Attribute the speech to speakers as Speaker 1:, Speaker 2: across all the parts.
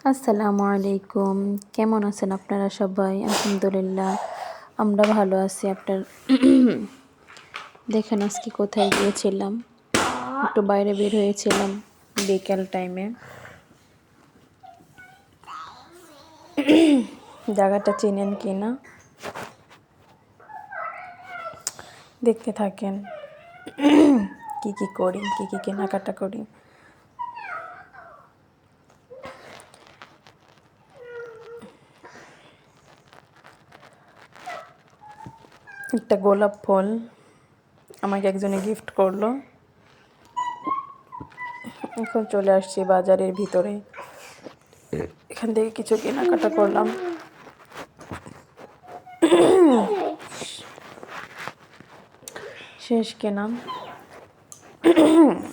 Speaker 1: আসসালামু আলাইকুম। কেমন আছেন আপনারা সবাই? আলহামদুলিল্লাহ আমরা ভালো আছি। দেখেন আজকে কোথায় গিয়েছিলাম, একটু বাইরে বের হয়েছিলাম বিকেল টাইমে। জায়গাটা চেনেন কি না দেখতে থাকেন। কি করি, কি কেনাকাটা করি। একটা গোলাপ ফুল আমাকে একজনে গিফট করলো। এখন চলে আসছি বাজারের ভিতরে, এখান থেকে কিছু কেনাকাটা করলাম। শেষ কেনা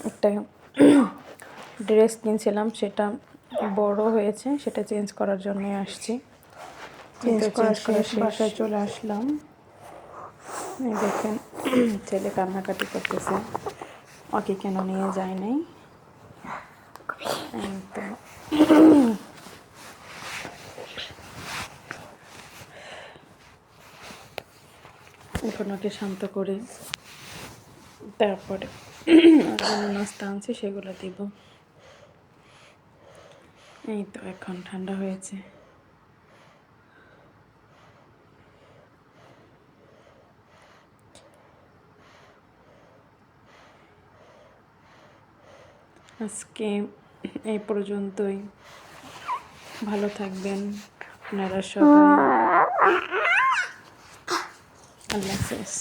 Speaker 1: একটা ড্রেস কিনছিলাম, সেটা বড় হয়েছে, সেটা চেঞ্জ করার জন্য আসছি। চেঞ্জ করা শেষ, বাসায় চলে আসলাম। এই দেখেন ছেলে কান্নাকাটি করতেছে, ওকে কেন নিয়ে যায় নাই। তো এখন ওকে শান্ত করে তারপরে নাস্তা আনছি সেগুলো দিব। এই তো এখন ঠান্ডা হয়েছে। আজকে এই পর্যন্তই। ভালো থাকবেন আপনারা সবাই। আল্লাহ হাফেজ।